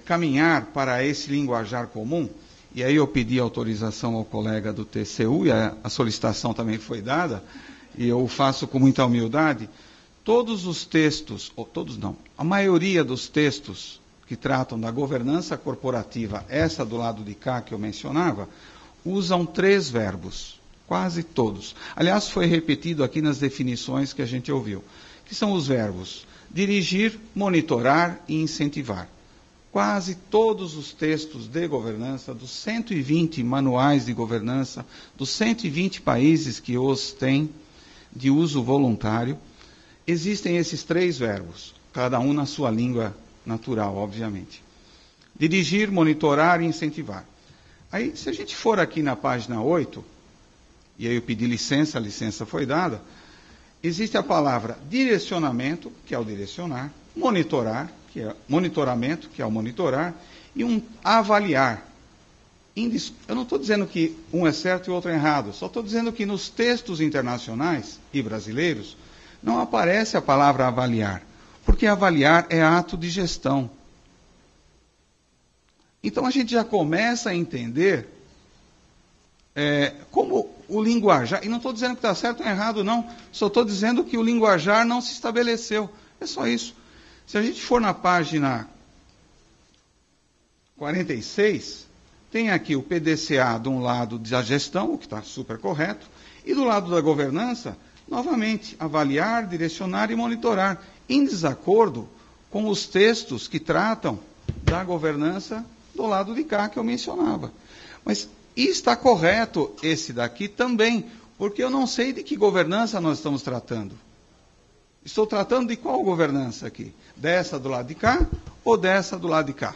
caminhar para esse linguajar comum, e aí eu pedi autorização ao colega do TCU, e a solicitação também foi dada, e eu o faço com muita humildade. Todos os textos, ou todos não, a maioria dos textos que tratam da governança corporativa, essa do lado de cá que eu mencionava, usam 3 verbos, quase todos. Aliás, foi repetido aqui nas definições que a gente ouviu, que são os verbos dirigir, monitorar e incentivar. Quase todos os textos de governança, dos 120 manuais de governança, dos 120 países que os têm de uso voluntário, existem esses 3 verbos, cada um na sua língua natural, obviamente. Dirigir, monitorar e incentivar. Aí, se a gente for aqui na página 8, e aí eu pedi licença, a licença foi dada, existe a palavra direcionamento, que é o direcionar, monitorar, que é monitoramento, que é o monitorar, e um avaliar. Eu não estou dizendo que um é certo e o outro é errado, só estou dizendo que nos textos internacionais e brasileiros não aparece a palavra avaliar, porque avaliar é ato de gestão. Então a gente já começa a entender como o linguajar, e não estou dizendo que está certo ou errado, não, só estou dizendo que o linguajar não se estabeleceu. É só isso. Se a gente for na página 46, tem aqui o PDCA de um lado da gestão, o que está super correto, e do lado da governança, novamente, avaliar, direcionar e monitorar, em desacordo com os textos que tratam da governança do lado de cá que eu mencionava. Mas está correto esse daqui também, porque eu não sei de que governança nós estamos tratando. Estou tratando de qual governança aqui? Dessa do lado de cá ou dessa do lado de cá?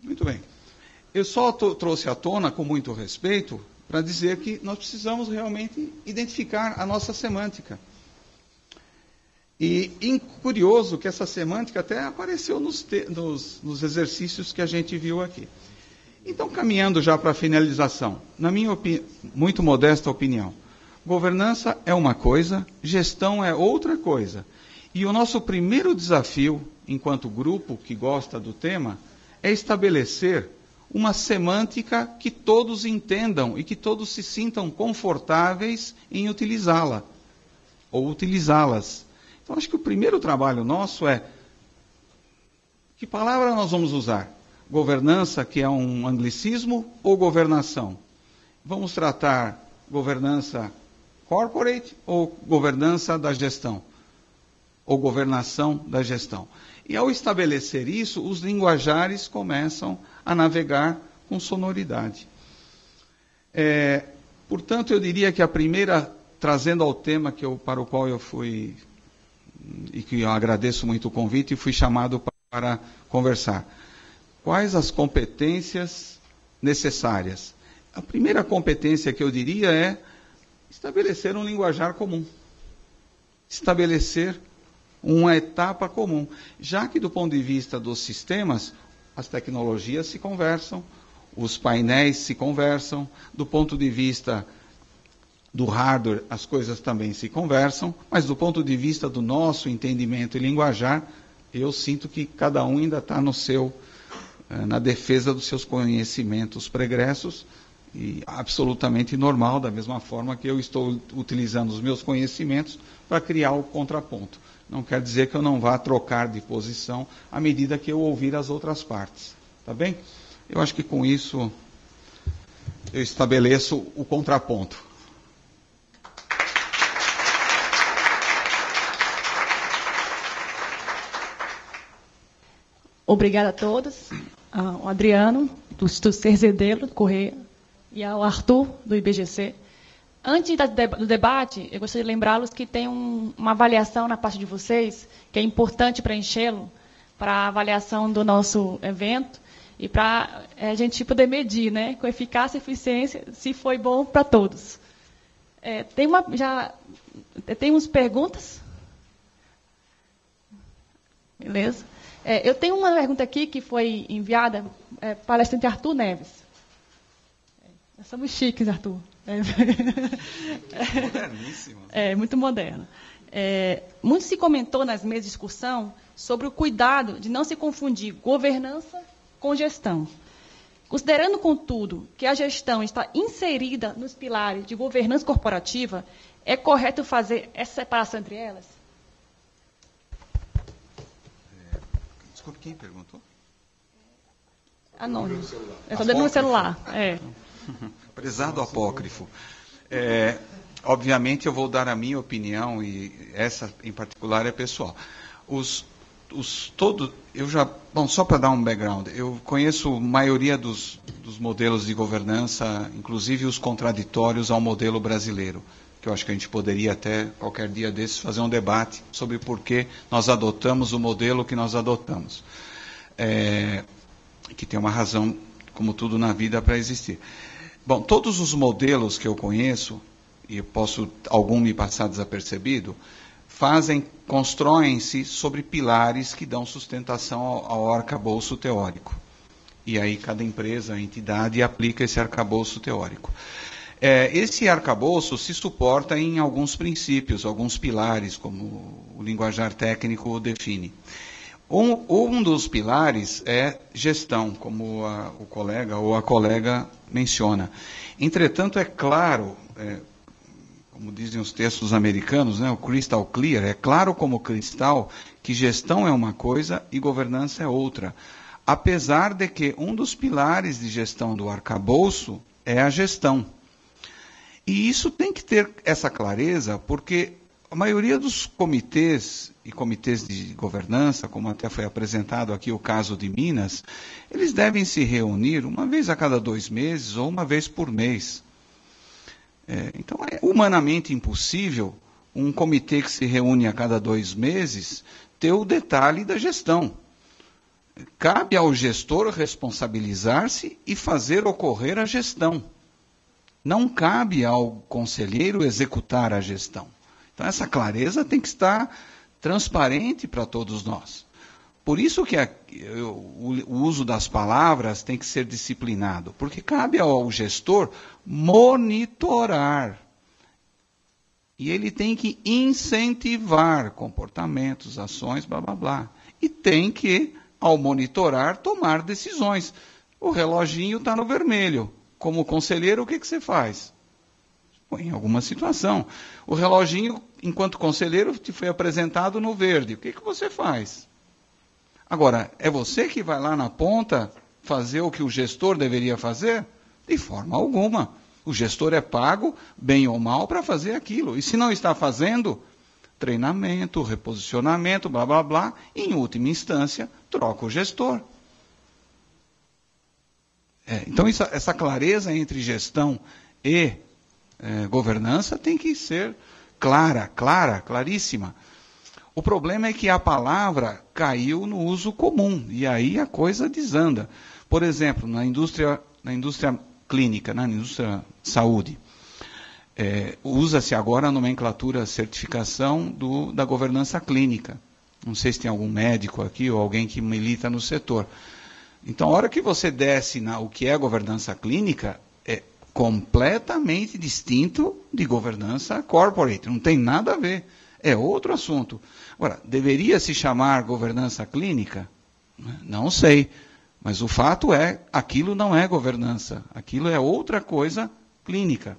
Muito bem. Eu só trouxe à tona, com muito respeito, para dizer que nós precisamos realmente identificar a nossa semântica. E curioso que essa semântica até apareceu nos exercícios que a gente viu aqui. Então, caminhando já para a finalização, na minha muito modesta opinião, governança é uma coisa, gestão é outra coisa. E o nosso primeiro desafio, enquanto grupo que gosta do tema, é estabelecer uma semântica que todos entendam e que todos se sintam confortáveis em utilizá-la, ou utilizá-las. Então, acho que o primeiro trabalho nosso é, que palavra nós vamos usar? Governança, que é um anglicismo, ou governação? Vamos tratar governança corporate ou governança da gestão? Ou governação da gestão? E ao estabelecer isso, os linguajares começam a navegar com sonoridade. Portanto, eu diria que a primeira, trazendo ao tema para o qual eu fui e que eu agradeço muito o convite e fui chamado para conversar. Quais as competências necessárias? A primeira competência que eu diria é estabelecer um linguajar comum. Estabelecer uma etapa comum. Já que do ponto de vista dos sistemas, as tecnologias se conversam, os painéis se conversam, do ponto de vista do hardware, as coisas também se conversam, mas do ponto de vista do nosso entendimento e linguajar, eu sinto que cada um ainda está na defesa dos seus conhecimentos pregressos, e absolutamente normal, da mesma forma que eu estou utilizando os meus conhecimentos para criar o contraponto. Não quer dizer que eu não vá trocar de posição à medida que eu ouvir as outras partes. Tá bem? Eu acho que com isso eu estabeleço o contraponto. Obrigada a todos. Ao Adriano, do Instituto Cerzedelo, do Correia, e ao Arthur, do IBGC. Antes do debate, eu gostaria de lembrá-los que tem uma avaliação na parte de vocês, que é importante preenchê-lo, para a avaliação do nosso evento, e para a gente poder medir, né, com eficácia e eficiência, se foi bom para todos. Tem umas perguntas? Beleza? Eu tenho uma pergunta aqui que foi enviada para o palestrante Arthur Neves. Nós somos chiques, Arthur. Moderníssimo. Muito moderno. Muito se comentou nas mesas de discussão sobre o cuidado de não se confundir governança com gestão. Considerando, contudo, que a gestão está inserida nos pilares de governança corporativa, é correto fazer essa separação entre elas? Desculpe, quem perguntou? Anônimo. Eu estou dando no celular. Prezado apócrifo. Obviamente eu vou dar a minha opinião, e essa em particular é pessoal. Só para dar um background, eu conheço a maioria dos modelos de governança, inclusive os contraditórios ao modelo brasileiro, que eu acho que a gente poderia até, qualquer dia desses, fazer um debate sobre por que nós adotamos o modelo que nós adotamos. Que tem uma razão, como tudo na vida, para existir. Bom, todos os modelos que eu conheço, e algum me passar desapercebido, constroem-se sobre pilares que dão sustentação ao arcabouço teórico. E aí cada empresa, entidade, aplica esse arcabouço teórico. Esse arcabouço se suporta em alguns princípios, alguns pilares, como o linguajar técnico define. Um dos pilares é gestão, como o colega ou a colega menciona. Entretanto, é claro, como dizem os textos americanos, né, o crystal clear, é claro como cristal que gestão é uma coisa e governança é outra. Apesar de que um dos pilares de gestão do arcabouço é a gestão. E isso tem que ter essa clareza, porque a maioria dos comitês e comitês de governança, como até foi apresentado aqui o caso de Minas, eles devem se reunir uma vez a cada 2 meses ou uma vez por mês. Então, é humanamente impossível um comitê que se reúne a cada 2 meses ter o detalhe da gestão. Cabe ao gestor responsabilizar-se e fazer ocorrer a gestão. Não cabe ao conselheiro executar a gestão. Então, essa clareza tem que estar transparente para todos nós. Por isso que o uso das palavras tem que ser disciplinado, porque cabe ao gestor monitorar. E ele tem que incentivar comportamentos, ações, blá, blá, blá. E tem que, ao monitorar, tomar decisões. O reloginho está no vermelho. Como conselheiro, o que você faz? Em alguma situação. O reloginho, enquanto conselheiro, te foi apresentado no verde. O que você faz? Agora, é você que vai lá na ponta fazer o que o gestor deveria fazer? De forma alguma. O gestor é pago, bem ou mal, para fazer aquilo. E se não está fazendo, treinamento, reposicionamento, blá, blá, blá, e, em última instância, troca o gestor. Então, essa clareza entre gestão e governança tem que ser claríssima. O problema é que a palavra caiu no uso comum, e aí a coisa desanda. Por exemplo, na indústria clínica, na indústria saúde, usa-se agora a nomenclatura certificação da governança clínica. Não sei se tem algum médico aqui ou alguém que milita no setor. Então, a hora que você desce o que é a governança clínica, é completamente distinto de governança corporate. Não tem nada a ver. É outro assunto. Agora, deveria se chamar governança clínica? Não sei. Mas o fato é, aquilo não é governança. Aquilo é outra coisa clínica.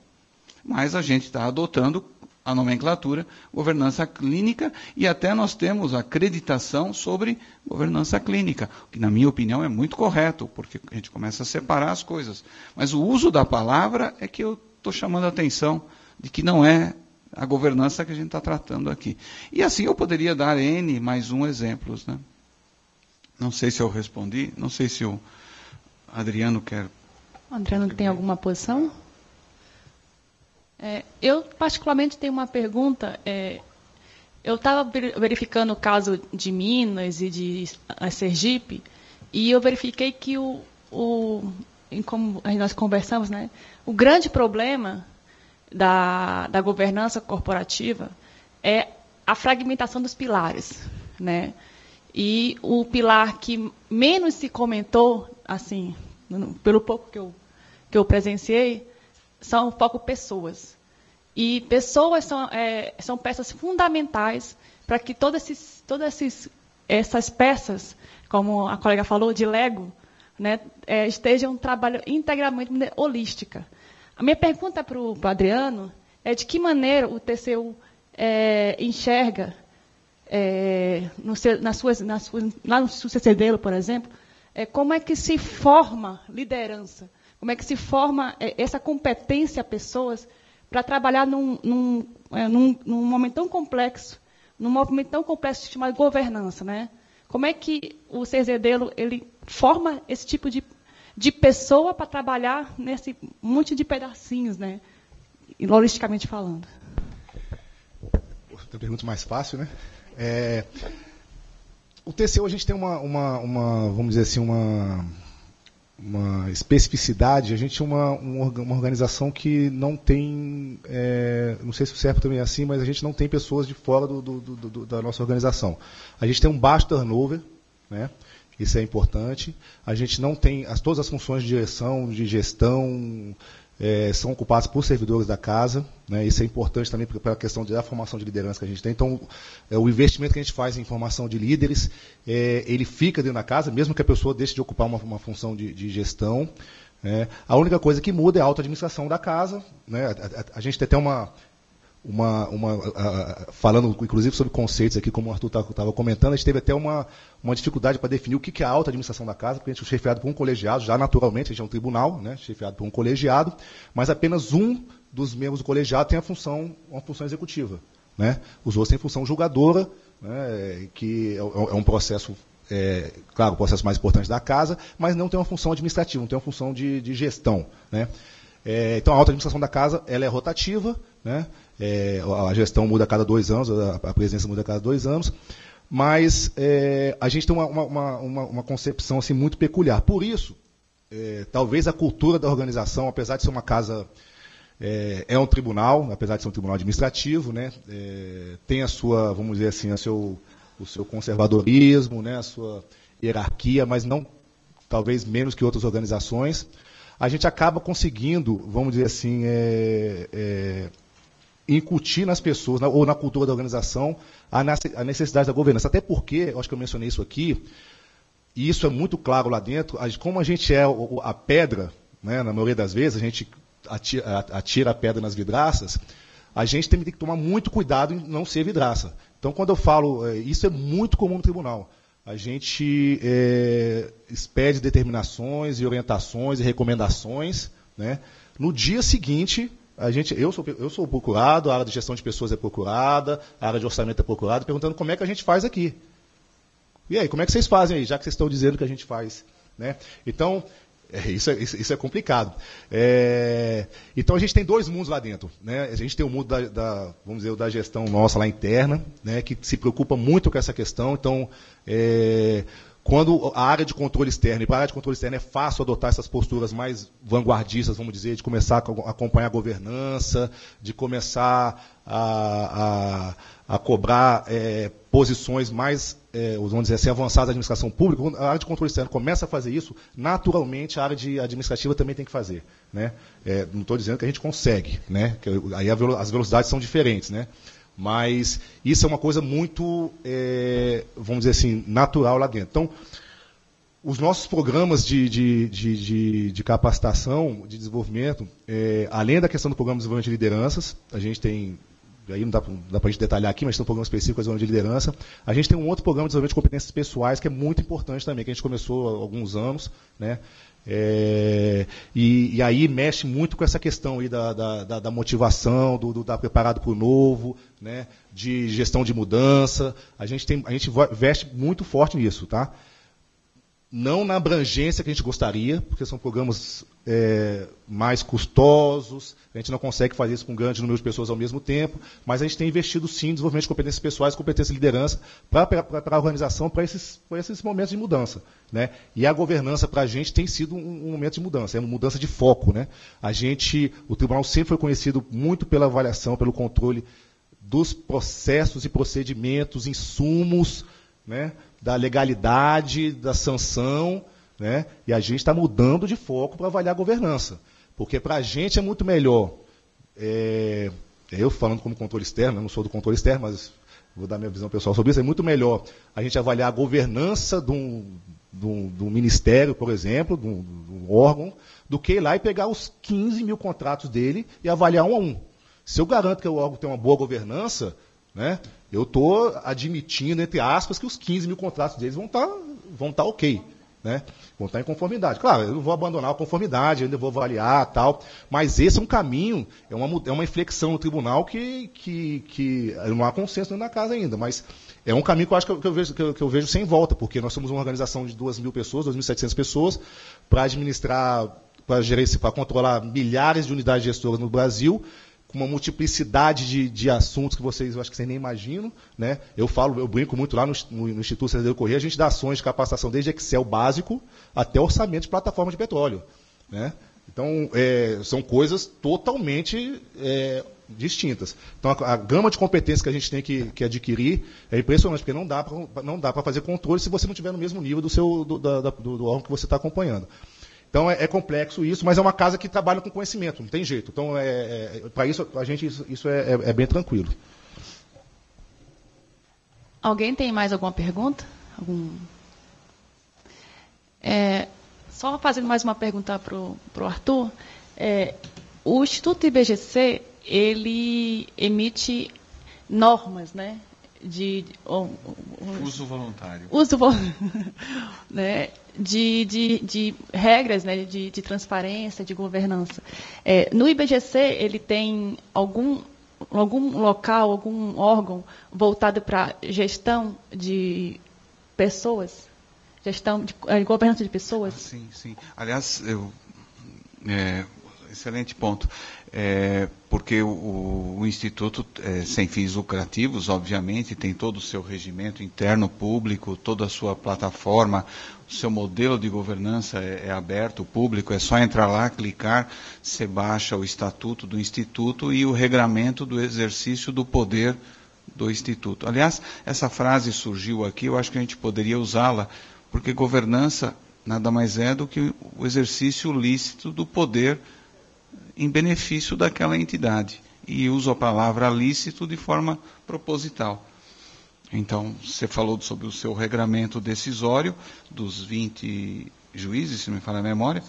Mas a gente está adotando a nomenclatura governança clínica e até nós temos acreditação sobre governança clínica, o que na minha opinião é muito correto, porque a gente começa a separar as coisas. Mas o uso da palavra é que eu estou chamando a atenção de que não é a governança que a gente está tratando aqui. E assim eu poderia dar N mais exemplos, né? Não sei se eu respondi, não sei se o Adriano quer... O Adriano tem alguma posição? Eu, particularmente, tenho uma pergunta. Eu estava verificando o caso de Minas e de Sergipe, e eu verifiquei que, como nós conversamos, né, o grande problema da governança corporativa é a fragmentação dos pilares, né? E o pilar que menos se comentou, assim, pelo pouco que eu presenciei, são o foco pessoas. E pessoas são peças fundamentais para que todas essas peças, como a colega falou, de Lego, né, estejam trabalhando integralmente, holística. A minha pergunta para o Adriano é de que maneira o TCU enxerga, lá no CCD, por exemplo, como é que se forma liderança, como é que se forma essa competência pessoas para trabalhar num momento tão complexo, num movimento tão complexo chamado governança, né? Como é que o CZD ele forma esse tipo de pessoa para trabalhar nesse monte de pedacinhos, né? Holisticamente falando. Tem pergunta mais fácil, né? O TCU, a gente tem vamos dizer assim, uma especificidade. A gente é uma organização que não tem, não sei se o CERP também é assim, mas a gente não tem pessoas de fora da nossa organização. A gente tem um baixo turnover, né? Isso é importante. A gente não tem, todas as funções de direção, de gestão, são ocupadas por servidores da casa, né? Isso é importante também para a questão da formação de liderança que a gente tem. Então, o investimento que a gente faz em formação de líderes, ele fica dentro da casa, mesmo que a pessoa deixe de ocupar uma função de gestão. A única coisa que muda é a auto-administração da casa, né? A gente tem até falando inclusive sobre conceitos aqui, como o Arthur estava comentando, a gente teve até uma dificuldade para definir o que é a auto-administração da casa, porque a gente é chefiado por um colegiado, já naturalmente, a gente é um tribunal, né, chefiado por um colegiado, mas apenas um dos membros do colegiado tem uma função executiva, né? Os outros têm função julgadora, né, que é um processo, claro, o processo mais importante da casa, mas não tem uma função administrativa, não tem uma função de gestão, né? Então, a auto-administração da casa ela é rotativa, né? A gestão muda a cada 2 anos, a presença muda a cada 2 anos, mas a gente tem uma concepção assim, muito peculiar. Por isso, talvez a cultura da organização, apesar de ser uma casa, é um tribunal, apesar de ser um tribunal administrativo, né? Tem a sua, vamos dizer assim, o seu conservadorismo, né? A sua hierarquia, mas não, talvez menos que outras organizações. A gente acaba conseguindo, vamos dizer assim, incutir nas pessoas, ou na cultura da organização, a necessidade da governança. Até porque, eu acho que eu mencionei isso aqui, e isso é muito claro lá dentro, como a gente é a pedra, né, na maioria das vezes, a gente atira a pedra nas vidraças, a gente tem que tomar muito cuidado em não ser vidraça. Então, quando eu falo, isso é muito comum no tribunal. A gente expede determinações e orientações e recomendações, né? No dia seguinte, eu sou o procurado, a área de gestão de pessoas é procurada, a área de orçamento é procurada, perguntando como é que a gente faz aqui. E aí, como é que vocês fazem aí, já que vocês estão dizendo que a gente faz, né? Então, Isso é complicado. Então a gente tem dois mundos lá dentro, né? A gente tem o mundo vamos dizer, da gestão nossa lá interna, né, que se preocupa muito com essa questão. Então, quando a área de controle externo, e para a área de controle externo é fácil adotar essas posturas mais vanguardistas, vamos dizer, de começar a acompanhar a governança, de começar a cobrar posições mais, vamos dizer assim, avançadas da administração pública. Quando a área de controle externo começa a fazer isso, naturalmente a área administrativa também tem que fazer, né? Não estou dizendo que a gente consegue, né? Aí as velocidades são diferentes, né? Mas isso é uma coisa muito, vamos dizer assim, natural lá dentro. Então, os nossos programas de capacitação, de desenvolvimento, além da questão do programa de desenvolvimento de lideranças, a gente tem, aí não dá para a gente detalhar aqui, mas tem um programa específico de desenvolvimento de liderança. A gente tem um outro programa de desenvolvimento de competências pessoais, que é muito importante também, que a gente começou há alguns anos, né? E aí mexe muito com essa questão aí da motivação, do estar preparado para o novo, né, de gestão de mudança. A gente veste muito forte nisso, tá? Não na abrangência que a gente gostaria, porque são programas mais custosos, a gente não consegue fazer isso com um grande número de pessoas ao mesmo tempo, mas a gente tem investido sim em desenvolvimento de competências pessoais, competência de liderança, para a organização, para esses momentos de mudança, né? E a governança para a gente tem sido um momento de mudança, é uma mudança de foco, né? O tribunal sempre foi conhecido muito pela avaliação, pelo controle dos processos e procedimentos, insumos, né, da legalidade, da sanção, né, e a gente está mudando de foco para avaliar a governança. Porque para a gente é muito melhor, eu falando como controle externo, eu não sou do controle externo, mas vou dar minha visão pessoal sobre isso, é muito melhor a gente avaliar a governança de um ministério, por exemplo, de um órgão, do que ir lá e pegar os 15 mil contratos dele e avaliar um a um. Se eu garanto que o órgão tem uma boa governança, né, eu estou admitindo, entre aspas, que os 15 mil contratos deles vão estar ok, né? Vão estar em conformidade. Claro, eu não vou abandonar a conformidade, eu ainda vou avaliar tal, mas esse é um caminho, é uma inflexão no tribunal que não há consenso dentro da casa ainda, mas é um caminho que eu acho que eu vejo sem volta, porque nós somos uma organização de 2.000 pessoas, 2.700 pessoas, para administrar, para controlar milhares de unidades gestoras no Brasil, com uma multiplicidade de assuntos que eu acho que vocês nem imaginam, né? Eu brinco muito lá no Instituto Cerdeiro Corrêa, a gente dá ações de capacitação desde Excel básico até orçamento de plataforma de petróleo, né? Então, são coisas totalmente distintas. Então, a gama de competências que a gente tem que adquirir é impressionante, porque não dá para fazer controle se você não estiver no mesmo nível do órgão que você está acompanhando. Então, é complexo isso, mas é uma casa que trabalha com conhecimento, não tem jeito. Então, para isso, a gente, isso é bem tranquilo. Alguém tem mais alguma pergunta? Só fazendo mais uma pergunta para o Arthur. O Instituto IBGC, ele emite normas, né? Uso voluntário. Né, de regras, né, de transparência, de governança. No IBGC, ele tem algum local, algum órgão voltado para gestão de pessoas? Gestão de governança de pessoas? Sim. Aliás, excelente ponto. Porque o Instituto, sem fins lucrativos, obviamente, tem todo o seu regimento interno público, toda a sua plataforma, o seu modelo de governança é aberto, público, é só entrar lá, clicar, você baixa o estatuto do Instituto e o regramento do exercício do poder do Instituto. Aliás, essa frase surgiu aqui, eu acho que a gente poderia usá-la, porque governança nada mais é do que o exercício lícito do poder em benefício daquela entidade. E uso a palavra lícito de forma proposital. Então, você falou sobre o seu regramento decisório, dos 20 juízes, se não me falha a memória,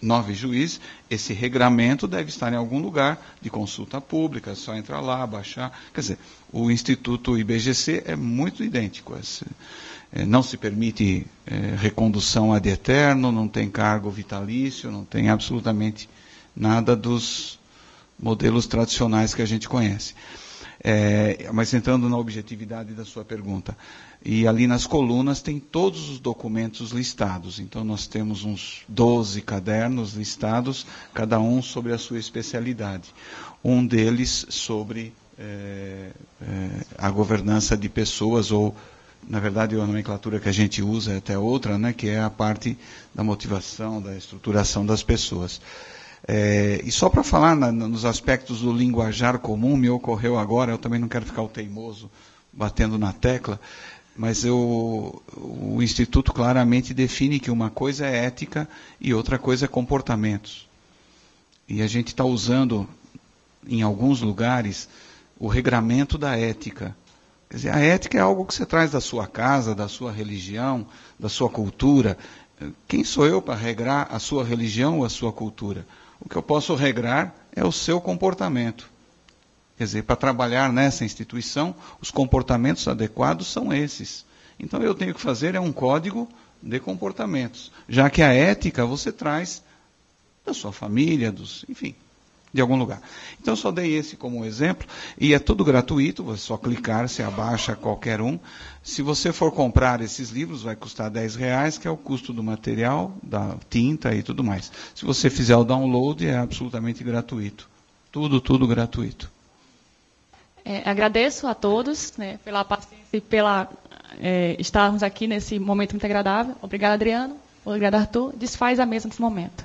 9 juízes, esse regramento deve estar em algum lugar de consulta pública, é só entrar lá, baixar. Quer dizer, o Instituto IBGC é muito idêntico. Não se permite recondução ad eterno, não tem cargo vitalício, não tem absolutamente nada dos modelos tradicionais que a gente conhece. Mas entrando na objetividade da sua pergunta. E ali nas colunas tem todos os documentos listados. Então nós temos uns 12 cadernos listados, cada um sobre a sua especialidade. Um deles sobre a governança de pessoas, ou, na verdade, a nomenclatura que a gente usa é até outra, né, que é a parte da motivação, da estruturação das pessoas. E só para falar nos aspectos do linguajar comum, me ocorreu agora, eu também não quero ficar o teimoso batendo na tecla, mas o Instituto claramente define que uma coisa é ética e outra coisa é comportamentos. E a gente está usando, em alguns lugares, o regramento da ética. Quer dizer, a ética é algo que você traz da sua casa, da sua religião, da sua cultura. Quem sou eu para regrar a sua religião ou a sua cultura? O que eu posso regrar é o seu comportamento. Quer dizer, para trabalhar nessa instituição, os comportamentos adequados são esses. Então, eu tenho que fazer um código de comportamentos, já que a ética você traz da sua família, enfim, de algum lugar. Então, eu só dei esse como exemplo, e é tudo gratuito, você só clicar, você abaixa qualquer um. Se você for comprar esses livros, vai custar R$10, que é o custo do material, da tinta e tudo mais. Se você fizer o download, é absolutamente gratuito. Tudo gratuito. Agradeço a todos, né, pela paciência e pela estarmos aqui nesse momento muito agradável. Obrigada, Adriano. Obrigada, Arthur. Desfaz a mesa nesse momento.